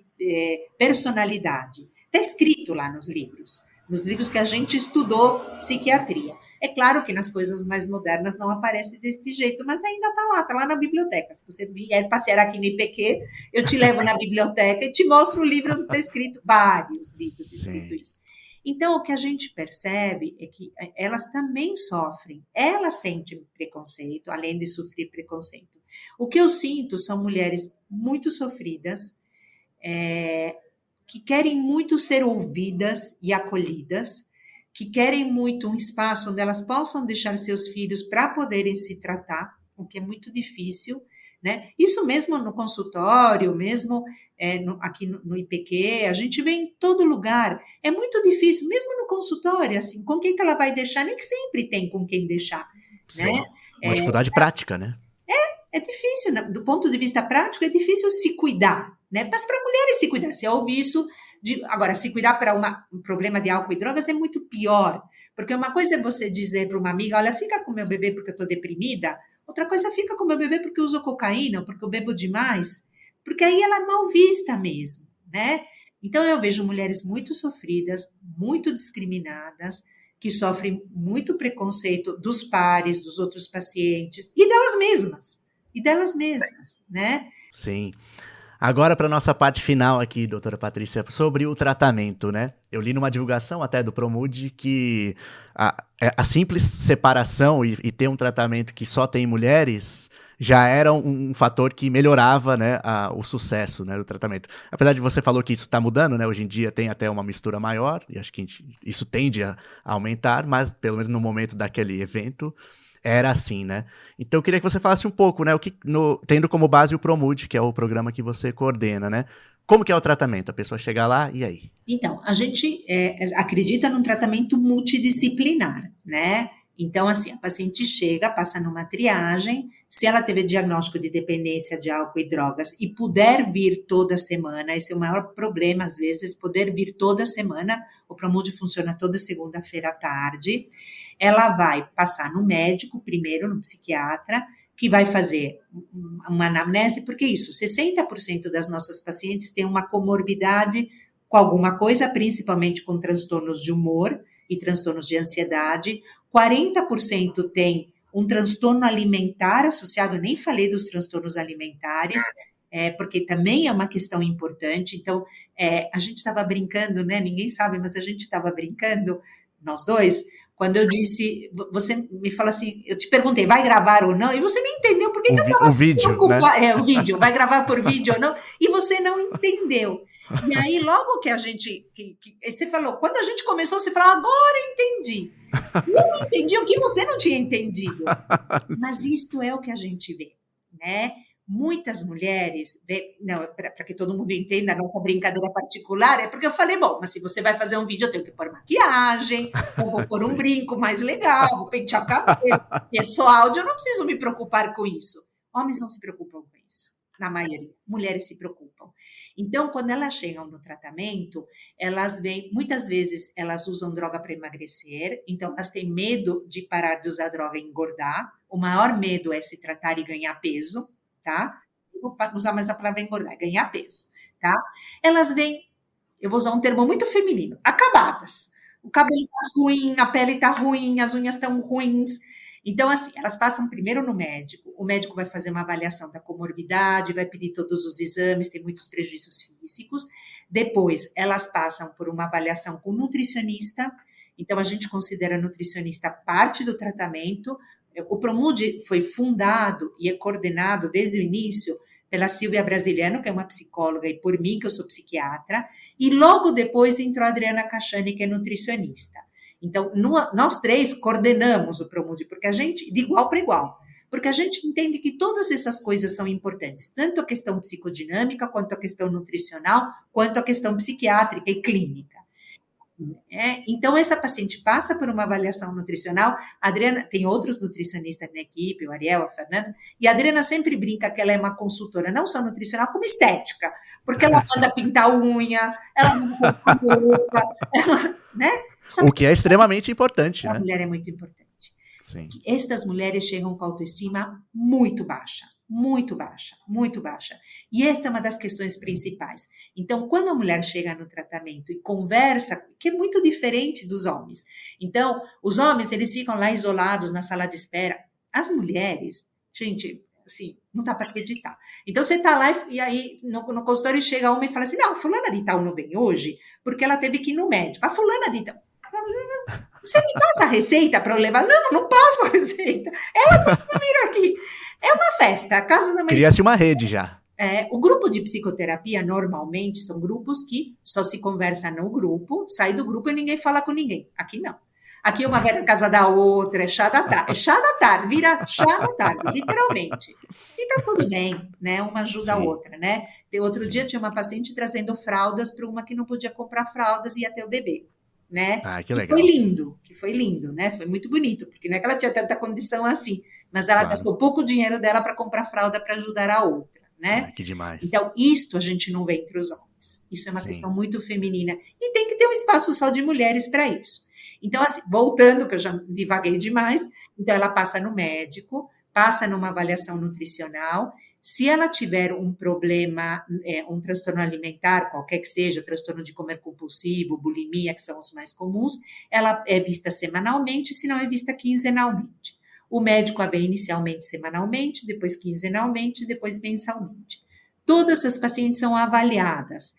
personalidade. Está escrito lá nos livros que a gente estudou psiquiatria. É claro que nas coisas mais modernas não aparece desse jeito, mas ainda está lá na biblioteca. Se você vier passear aqui no IPQ, eu te levo na biblioteca e te mostro o livro onde está escrito, vários livros escrito isso. Então, o que a gente percebe é que elas também sofrem, elas sentem preconceito, além de sofrer preconceito. O que eu sinto são mulheres muito sofridas, que querem muito ser ouvidas e acolhidas, que querem muito um espaço onde elas possam deixar seus filhos para poderem se tratar, o que é muito difícil, né? Isso mesmo no consultório, mesmo aqui no IPQ, a gente vê em todo lugar. É muito difícil, mesmo no consultório, assim, com quem que ela vai deixar? Nem que sempre tem com quem deixar, sim, né? Uma dificuldade prática, né? É difícil, do ponto de vista prático, é difícil se cuidar, né? Mas para mulheres se cuidar, se ouve isso. Agora, se cuidar para um problema de álcool e drogas é muito pior, porque uma coisa é você dizer para uma amiga, olha, fica com meu bebê porque eu estou deprimida, outra coisa é fica com meu bebê porque eu uso cocaína, porque eu bebo demais, porque aí ela é mal vista mesmo, né? Então, eu vejo mulheres muito sofridas, muito discriminadas, que sofrem muito preconceito dos pares, dos outros pacientes e delas mesmas, né? Sim. Agora, para a nossa parte final aqui, doutora Patrícia, sobre o tratamento, né? Eu li numa divulgação até do Promude que a simples separação e ter um tratamento que só tem mulheres já era um fator que melhorava, né, o sucesso, né, do tratamento. Apesar de você falou que isso está mudando, né? Hoje em dia tem até uma mistura maior, e acho que isso tende a aumentar, mas pelo menos no momento daquele evento Era assim, né? Então eu queria que você falasse um pouco, né? Tendo como base o Promude, que é o programa que você coordena, né? Como que é o tratamento? A pessoa chega lá e aí? Então, a gente acredita num tratamento multidisciplinar, né? Então, assim, a paciente chega, passa numa triagem, se ela teve diagnóstico de dependência de álcool e drogas e puder vir toda semana, esse é o maior problema, às vezes, poder vir toda semana, o Promude funciona toda segunda-feira à tarde, ela vai passar no médico, primeiro no psiquiatra, que vai fazer uma anamnese, porque isso, 60% das nossas pacientes têm uma comorbidade com alguma coisa, principalmente com transtornos de humor e transtornos de ansiedade. 40% tem um transtorno alimentar associado, nem falei dos transtornos alimentares, porque também é uma questão importante. Então, a gente estava brincando, né? Ninguém sabe, mas a gente estava brincando, nós dois, quando eu disse, você me falou assim, eu te perguntei, vai gravar ou não? E você não entendeu por que eu estava O vídeo, né? preocupada. O vídeo, vai gravar por vídeo ou não? E você não entendeu. E aí, logo que a gente. Você falou, quando a gente começou, você falou, agora entendi. E eu não entendi o que você não tinha entendido. Mas isto é o que a gente vê, né? Muitas mulheres, para que todo mundo entenda a nossa brincadeira particular, é porque eu falei, bom, mas se você vai fazer um vídeo, eu tenho que pôr maquiagem, eu vou pôr um brinco mais legal, vou pentear o cabelo. Se é só áudio, eu não preciso me preocupar com isso. Homens não se preocupam com isso, na maioria. Mulheres se preocupam. Então, quando elas chegam no tratamento, elas vêm, muitas vezes elas usam droga para emagrecer, então elas têm medo de parar de usar droga e engordar. O maior medo é se tratar e ganhar peso, tá? Eu vou usar mais a palavra engordar, ganhar peso, tá? Elas vêm, eu vou usar um termo muito feminino, acabadas. O cabelo tá ruim, a pele tá ruim, as unhas estão ruins. Então, assim, elas passam primeiro no médico, o médico vai fazer uma avaliação da comorbidade, vai pedir todos os exames, tem muitos prejuízos físicos. Depois, elas passam por uma avaliação com nutricionista, então a gente considera nutricionista parte do tratamento. O Promude foi fundado e é coordenado desde o início pela Silvia Brasiliano, que é uma psicóloga, e por mim, que eu sou psiquiatra, e logo depois entrou a Adriana Cachani, que é nutricionista. Então, nós três coordenamos o Promude, porque a gente, de igual para igual, porque a gente entende que todas essas coisas são importantes, tanto a questão psicodinâmica, quanto a questão nutricional, quanto a questão psiquiátrica e clínica. Então, essa paciente passa por uma avaliação nutricional. A Adriana, tem outros nutricionistas na equipe, o Ariel, a Fernanda, e a Adriana sempre brinca que ela é uma consultora, não só nutricional, como estética, porque ela manda pintar unha, ela manda comprar roupa, né? O que é extremamente importante, né? A mulher é muito importante. Sim. Estas mulheres chegam com autoestima muito baixa, muito baixa, muito baixa. E esta é uma das questões principais. Então, quando a mulher chega no tratamento e conversa, que é muito diferente dos homens. Então, os homens, eles ficam lá isolados na sala de espera. As mulheres, gente, assim, não dá para acreditar. Então, você está lá e aí no consultório chega uma e fala assim, não, fulana de tal não vem hoje porque ela teve que ir no médico. A fulana de tal... Você me passa a receita para eu levar? Não, não passo a receita. Ela tem que vir aqui. É uma festa. A casa da mãe. Cria-se uma rede já. O grupo de psicoterapia, normalmente, são grupos que só se conversa no grupo, sai do grupo e ninguém fala com ninguém. Aqui não. Aqui uma vai na casa da outra, é chá da tarde. É chá da tarde, vira chá da tarde, literalmente. E tá tudo bem, né? Uma ajuda a outra, né? Outro dia tinha uma paciente trazendo fraldas para uma que não podia comprar fraldas e ia ter o bebê. Né? Ah, que legal. Que foi lindo, né? Foi muito bonito, porque não é que ela tinha tanta condição assim, mas ela gastou pouco dinheiro dela para comprar fralda para ajudar a outra, né? Ah, que demais. Então, isto a gente não vê entre os homens. Isso é uma questão muito feminina e tem que ter um espaço só de mulheres para isso. Então, assim, voltando, que eu já divaguei demais, então ela passa no médico, passa numa avaliação nutricional. Se ela tiver um problema, um transtorno alimentar, qualquer que seja, transtorno de comer compulsivo, bulimia, que são os mais comuns, ela é vista semanalmente, se não é vista quinzenalmente. O médico a vê inicialmente semanalmente, depois quinzenalmente, depois mensalmente. Todas as pacientes são avaliadas.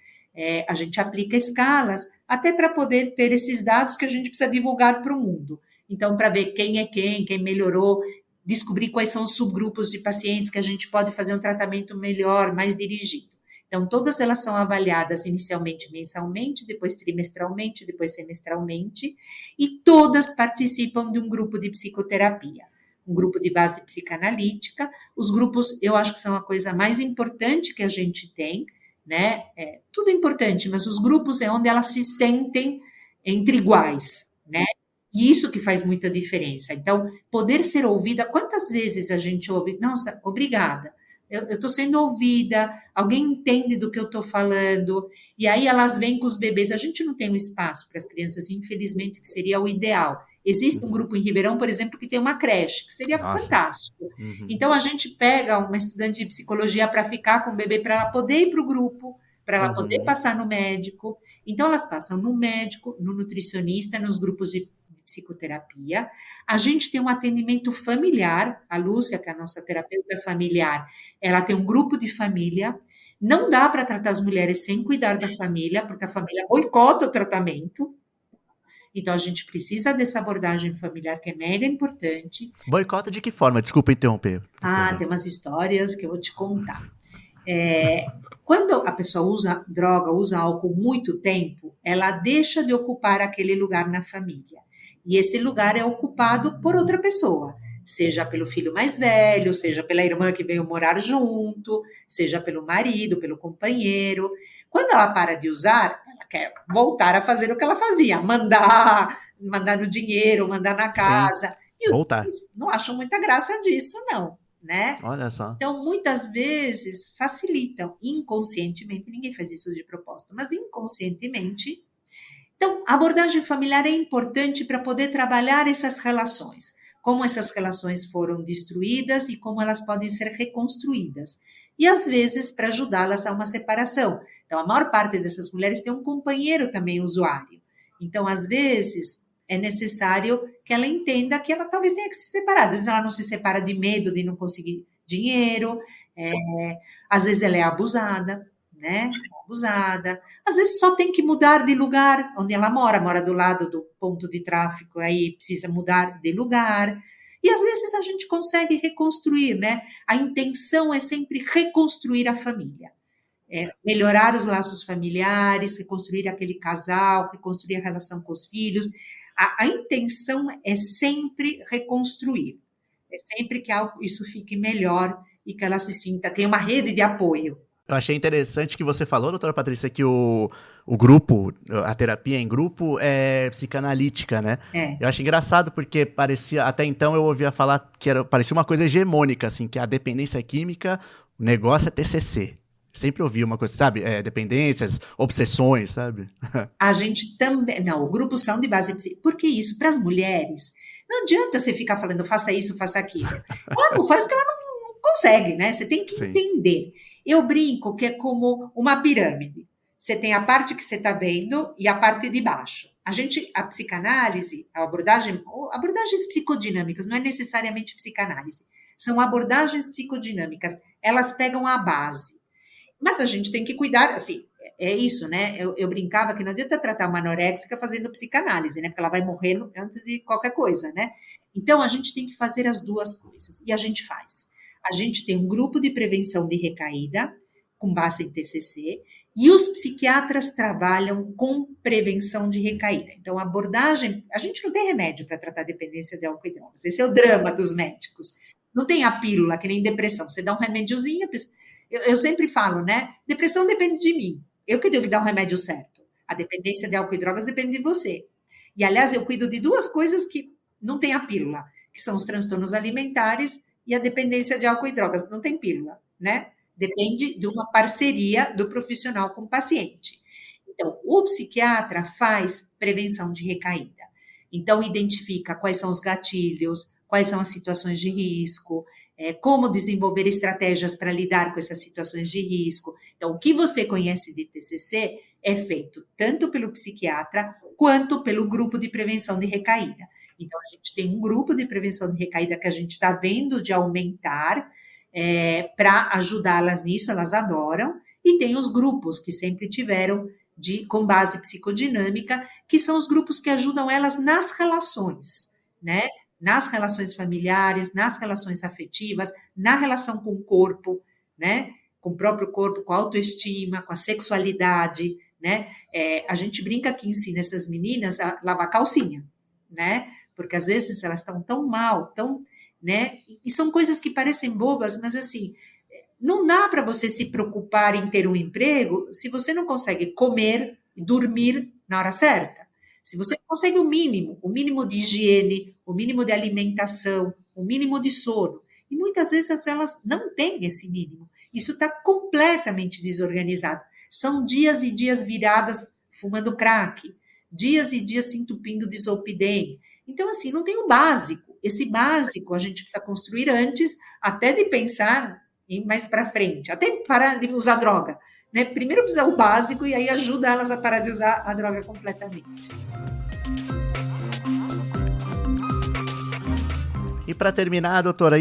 A gente aplica escalas, até para poder ter esses dados que a gente precisa divulgar para o mundo. Então, para ver quem é quem melhorou, descobrir quais são os subgrupos de pacientes que a gente pode fazer um tratamento melhor, mais dirigido. Então, todas elas são avaliadas inicialmente mensalmente, depois trimestralmente, depois semestralmente, e todas participam de um grupo de psicoterapia. um grupo de base psicanalítica. Os grupos, eu acho que são a coisa mais importante que a gente tem, né? Tudo é importante, mas os grupos é onde elas se sentem entre iguais, né? E isso que faz muita diferença. Então, poder ser ouvida, quantas vezes a gente ouve, nossa, obrigada, eu estou sendo ouvida, alguém entende do que eu estou falando, e aí elas vêm com os bebês. A gente não tem um espaço para as crianças, infelizmente, que seria o ideal. Existe um Uhum. grupo em Ribeirão, por exemplo, que tem uma creche, que seria Nossa. fantástico. Uhum. Então, a gente pega uma estudante de psicologia para ficar com o bebê, para ela poder ir para o grupo, para ela poder Uhum. passar no médico. Então, elas passam no médico, no nutricionista, nos grupos de psicoterapia. A gente tem um atendimento familiar. A Lúcia, que é a nossa terapeuta familiar, ela tem um grupo de família. Não dá para tratar as mulheres sem cuidar da família, porque a família boicota o tratamento. Então, a gente precisa dessa abordagem familiar, que é mega importante. Boicota de que forma? Desculpa interromper. Por Ah, favor. tem umas histórias que eu vou te contar. Quando a pessoa usa droga, usa álcool muito tempo, ela deixa de ocupar aquele lugar na família. E esse lugar é ocupado por outra pessoa, seja pelo filho mais velho, seja pela irmã que veio morar junto, seja pelo marido, pelo companheiro. Quando ela para de usar, ela quer voltar a fazer o que ela fazia, mandar no dinheiro, mandar na Sim. casa. E os Voltar. filhos não acham muita graça disso, não, né? Olha só. Então, muitas vezes facilitam inconscientemente, ninguém faz isso de propósito, mas inconscientemente. Então, a abordagem familiar é importante para poder trabalhar essas relações, como essas relações foram destruídas e como elas podem ser reconstruídas. E às vezes para ajudá-las a uma separação. Então, a maior parte dessas mulheres tem um companheiro também usuário. Então, às vezes é necessário que ela entenda que ela talvez tenha que se separar. Às vezes ela não se separa de medo de não conseguir dinheiro, é, às vezes ela é abusada, né? Abusada. Às vezes só tem que mudar de lugar onde ela mora do lado do ponto de tráfego, aí precisa mudar de lugar. E às vezes a gente consegue reconstruir, né? A intenção é sempre reconstruir a família. Melhorar os laços familiares, reconstruir aquele casal, reconstruir a relação com os filhos. A intenção é sempre reconstruir. É sempre que isso fique melhor e que ela se sinta, tem uma rede de apoio. Eu achei interessante que você falou, doutora Patrícia, que o grupo, a terapia em grupo é psicanalítica, né? É. Eu acho engraçado porque parecia, até então eu ouvia falar que parecia uma coisa hegemônica, assim, que a dependência química, o negócio é TCC. Sempre ouvi uma coisa, sabe? Dependências, obsessões, sabe? A gente também. Não, o grupo são de base. Porque isso, para as mulheres, não adianta você ficar falando faça isso, faça aquilo. Ela não faz porque ela não consegue, né? Você tem que Sim. entender. Eu brinco que é como uma pirâmide. Você tem a parte que você está vendo e a parte de baixo. A psicanálise, abordagens psicodinâmicas, não é necessariamente psicanálise, são abordagens psicodinâmicas. Elas pegam a base. Mas a gente tem que cuidar, assim, é isso, né? Eu brincava que não adianta tratar uma anoréxica fazendo psicanálise, né? Porque ela vai morrer antes de qualquer coisa, né? Então, a gente tem que fazer as duas coisas. E a gente faz. A gente tem um grupo de prevenção de recaída, com base em TCC, e os psiquiatras trabalham com prevenção de recaída. Então, a abordagem... A gente não tem remédio para tratar dependência de álcool e drogas. Esse é o drama dos médicos. Não tem a pílula, que nem depressão. Você dá um remédiozinho, a pessoa... Eu sempre falo, né? Depressão depende de mim. Eu que tenho que dar o remédio certo. A dependência de álcool e drogas depende de você. E, aliás, eu cuido de duas coisas que não tem a pílula, que são os transtornos alimentares e a dependência de álcool e drogas. Não tem pílula, né? Depende de uma parceria do profissional com o paciente. Então, o psiquiatra faz prevenção de recaída. Então, identifica quais são os gatilhos, quais são as situações de risco, como desenvolver estratégias para lidar com essas situações de risco. Então, o que você conhece de TCC é feito tanto pelo psiquiatra quanto pelo grupo de prevenção de recaída. Então, a gente tem um grupo de prevenção de recaída que a gente está vendo de aumentar para ajudá-las nisso, elas adoram, e tem os grupos que sempre tiveram com base psicodinâmica, que são os grupos que ajudam elas nas relações, né? Nas relações familiares, nas relações afetivas, na relação com o corpo, né? Com o próprio corpo, com a autoestima, com a sexualidade, né? A gente brinca que ensina essas meninas a lavar calcinha, né? Porque às vezes elas estão tão mal, né? E são coisas que parecem bobas, mas assim, não dá para você se preocupar em ter um emprego se você não consegue comer e dormir na hora certa. Se você não consegue o mínimo de higiene, o mínimo de alimentação, o mínimo de sono. E muitas vezes elas não têm esse mínimo. Isso está completamente desorganizado. São dias e dias viradas fumando crack, dias e dias se entupindo de Zolpidem. Então, assim, não tem o básico. Esse básico a gente precisa construir antes, até de pensar em mais para frente, até parar de usar droga. Né? Primeiro precisa o básico e aí ajuda elas a parar de usar a droga completamente. E para terminar, doutora,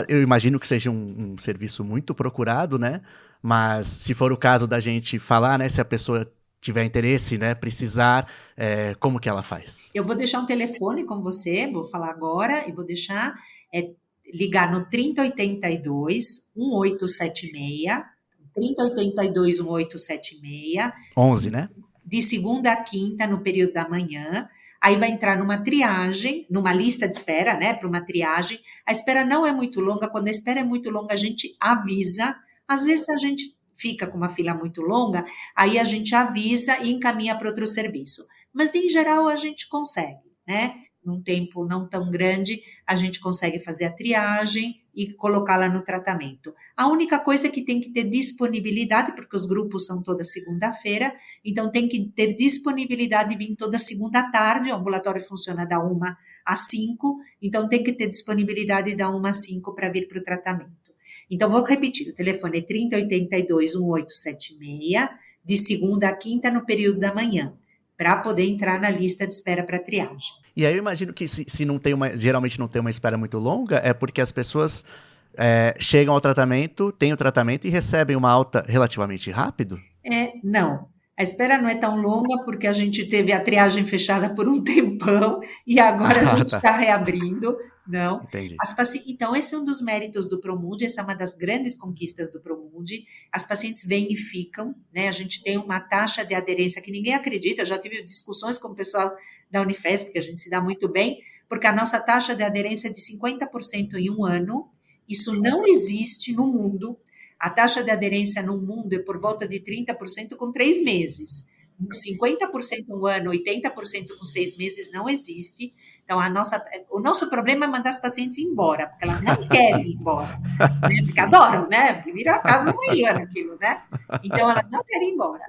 eu imagino que seja um serviço muito procurado, né? Mas se for o caso da gente falar, né, se a pessoa tiver interesse, né, precisar, como que ela faz? Eu vou deixar um telefone com você, vou falar agora e vou deixar ligar no 3082 1876, 3082 1876. 11, né? De segunda a quinta, no período da manhã. Aí vai entrar numa triagem, numa lista de espera, né, para uma triagem. A espera não é muito longa. Quando a espera é muito longa, a gente avisa. Às vezes a gente fica com uma fila muito longa, aí a gente avisa e encaminha para outro serviço. Mas, em geral, a gente consegue, né? Num tempo não tão grande, a gente consegue fazer a triagem e colocá-la no tratamento. A única coisa é que tem que ter disponibilidade, porque os grupos são toda segunda-feira, então tem que ter disponibilidade de vir toda segunda tarde, o ambulatório funciona da 1 às 5, então tem que ter disponibilidade da 1 às 5 para vir para o tratamento. Então, vou repetir, o telefone é 3082 1876, de segunda a quinta no período da manhã, para poder entrar na lista de espera para triagem. E aí eu imagino que se não tem geralmente não tem uma espera muito longa, é porque as pessoas chegam ao tratamento, têm o tratamento e recebem uma alta relativamente rápido? Não. A espera não é tão longa porque a gente teve a triagem fechada por um tempão e agora a gente está reabrindo. Não. Entendi. Então, esse é um dos méritos do Promude, essa é uma das grandes conquistas do Promude. As pacientes vêm e ficam, né? A gente tem uma taxa de aderência que ninguém acredita. Eu já tive discussões com o pessoal da Unifesp, que a gente se dá muito bem, porque a nossa taxa de aderência é de 50% em um ano. Isso não existe no mundo. A taxa de aderência no mundo é por volta de 30% com 3 meses. 50% um ano, 80% com 6 meses não existe. Então, o nosso problema é mandar as pacientes embora, porque elas não querem ir embora, né? Porque adoram, né? Porque vira a casa da mãe Jana aquilo, né? Então, elas não querem ir embora.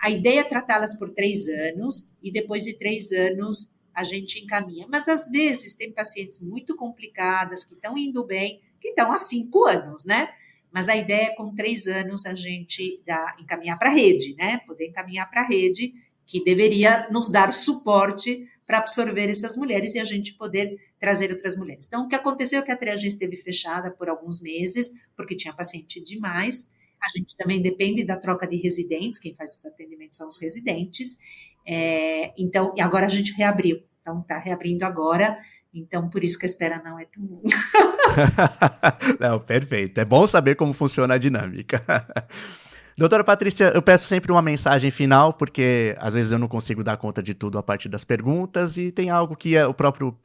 A ideia é tratá-las por 3 anos e depois de 3 anos a gente encaminha. Mas, às vezes, tem pacientes muito complicadas que estão indo bem, que estão há 5 anos, né? Mas a ideia é, com 3 anos, a gente encaminhar para a rede, né? Poder encaminhar para a rede, que deveria nos dar suporte para absorver essas mulheres e a gente poder trazer outras mulheres. Então, o que aconteceu é que a triagem esteve fechada por alguns meses, porque tinha paciente demais. A gente também depende da troca de residentes, quem faz os atendimentos são os residentes. Então, e agora a gente reabriu. Então, está reabrindo agora. Então, por isso que a espera não é tão longa. Não, perfeito. É bom saber como funciona a dinâmica. Doutora Patrícia, eu peço sempre uma mensagem final, porque às vezes eu não consigo dar conta de tudo a partir das perguntas e tem algo que o próprio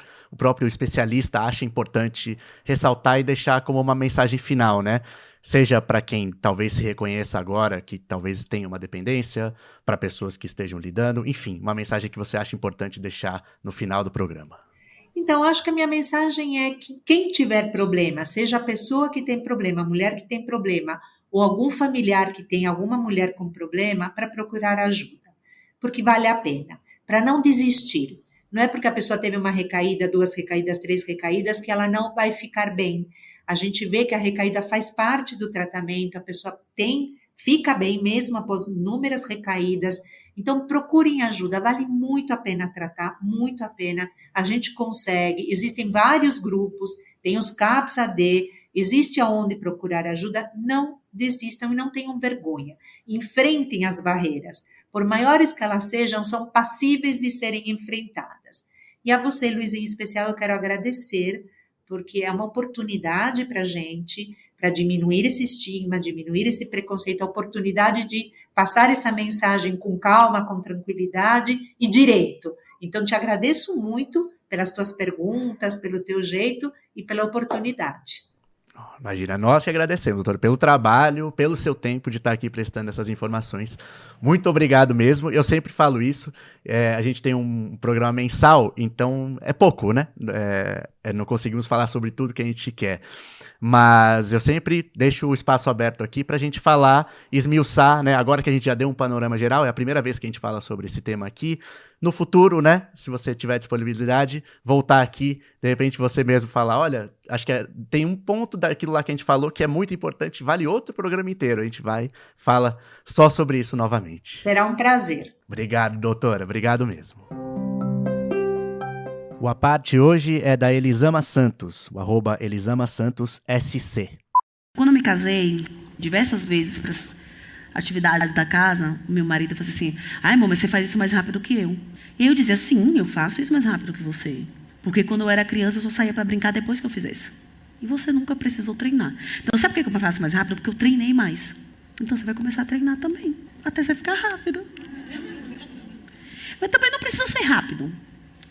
especialista acha importante ressaltar e deixar como uma mensagem final, né? Seja para quem talvez se reconheça agora, que talvez tenha uma dependência, para pessoas que estejam lidando, enfim, uma mensagem que você acha importante deixar no final do programa. Então, acho que a minha mensagem é que quem tiver problema, seja a pessoa que tem problema, a mulher que tem problema, ou algum familiar que tem alguma mulher com problema, para procurar ajuda, porque vale a pena, para não desistir. Não é porque a pessoa teve uma recaída, 2 recaídas, 3 recaídas, que ela não vai ficar bem. A gente vê que a recaída faz parte do tratamento, a pessoa fica bem mesmo após inúmeras recaídas. Então, procurem ajuda, vale muito a pena tratar, muito a pena. A gente consegue, existem vários grupos, tem os CAPS-AD, existe aonde procurar ajuda, não desistam e não tenham vergonha. Enfrentem as barreiras. Por maiores que elas sejam, são passíveis de serem enfrentadas. E a você, Luiz, em especial, eu quero agradecer, porque é uma oportunidade para a gente, para diminuir esse estigma, diminuir esse preconceito, a oportunidade de passar essa mensagem com calma, com tranquilidade e direito. Então, te agradeço muito pelas tuas perguntas, pelo teu jeito e pela oportunidade. Imagina, nós que agradecemos, doutora, pelo trabalho, pelo seu tempo de estar aqui prestando essas informações. Muito obrigado mesmo. Eu sempre falo isso. A gente tem um programa mensal, então é pouco, né? Não conseguimos falar sobre tudo que a gente quer. Mas eu sempre deixo o espaço aberto aqui para a gente falar, esmiuçar, né? Agora que a gente já deu um panorama geral, é a primeira vez que a gente fala sobre esse tema aqui. No futuro, né? Se você tiver disponibilidade, voltar aqui, de repente você mesmo falar, olha, acho que tem um ponto daquilo lá que a gente falou que é muito importante, vale outro programa inteiro. A gente fala só sobre isso novamente. Será um prazer. Obrigado, doutora. Obrigado mesmo. O A Parte hoje é da Elisama Santos, o @ElisamaSantosSC. Quando eu me casei, diversas vezes para as atividades da casa, o meu marido fazia assim, ai, amor, mas você faz isso mais rápido que eu. E eu dizia, sim, eu faço isso mais rápido que você. Porque quando eu era criança, eu só saía para brincar depois que eu fizesse. E você nunca precisou treinar. Então, sabe por que eu faço mais rápido? Porque eu treinei mais. Então, você vai começar a treinar também, até você ficar rápido. Mas também não precisa ser rápido.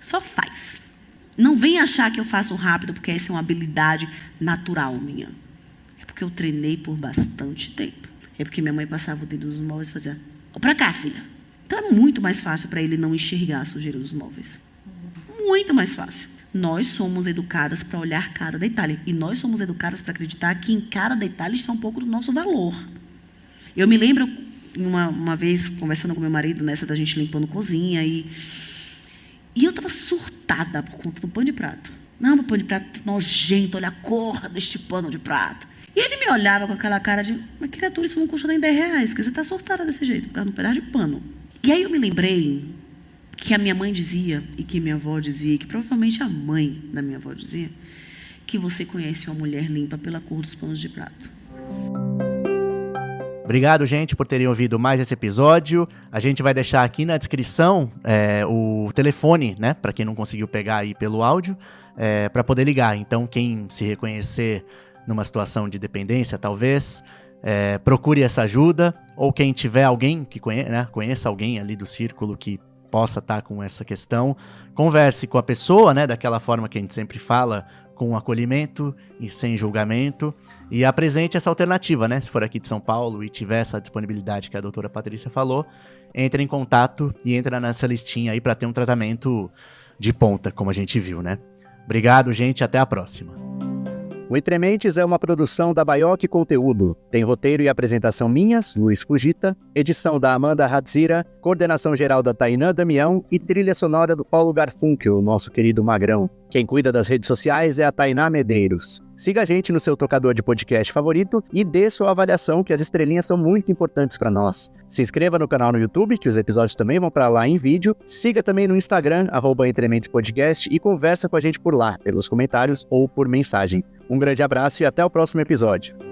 Só faz. Não vem achar que eu faço rápido porque essa é uma habilidade natural minha. É porque eu treinei por bastante tempo. É porque minha mãe passava o dedo nos móveis e fazia, ó, pra cá, filha. Então é muito mais fácil para ele não enxergar a sujeira dos móveis. Muito mais fácil. Nós somos educadas para olhar cada detalhe. E nós somos educadas para acreditar que em cada detalhe está um pouco do nosso valor. Eu me lembro, uma vez, conversando com meu marido, nessa da gente limpando cozinha, e eu estava surtada por conta do pano de prato. Não, meu pano de prato tá nojento, olha a cor deste pano de prato. E ele me olhava com aquela cara de, mas criatura, isso não custa nem R$10, porque você está surtada desse jeito, por causa de um pedaço de pano. E aí eu me lembrei que a minha mãe dizia, e que minha avó dizia, e que provavelmente a mãe da minha avó dizia, que você conhece uma mulher limpa pela cor dos panos de prato. Obrigado, gente, por terem ouvido mais esse episódio. A gente vai deixar aqui na descrição o telefone, né, para quem não conseguiu pegar aí pelo áudio, para poder ligar. Então, quem se reconhecer numa situação de dependência, talvez, procure essa ajuda, ou quem tiver alguém que conheça alguém ali do círculo que possa estar com essa questão, converse com a pessoa, né, daquela forma que a gente sempre fala, com acolhimento e sem julgamento, e apresente essa alternativa, né? Se for aqui de São Paulo e tiver essa disponibilidade que a doutora Patrícia falou, entre em contato e entra nessa listinha aí para ter um tratamento de ponta, como a gente viu, né? Obrigado, gente, até a próxima. O Entre Mentes é uma produção da Baioc Conteúdo. Tem roteiro e apresentação minhas, Luiz Fugita, edição da Amanda Hadzira, coordenação geral da Tainã Damião e trilha sonora do Paulo Garfunkel, nosso querido Magrão. Quem cuida das redes sociais é a Tainá Medeiros. Siga a gente no seu tocador de podcast favorito e dê sua avaliação, que as estrelinhas são muito importantes para nós. Se inscreva no canal no YouTube, que os episódios também vão para lá em vídeo. Siga também no Instagram, @EntreMentesPodcast, e conversa com a gente por lá, pelos comentários ou por mensagem. Um grande abraço e até o próximo episódio.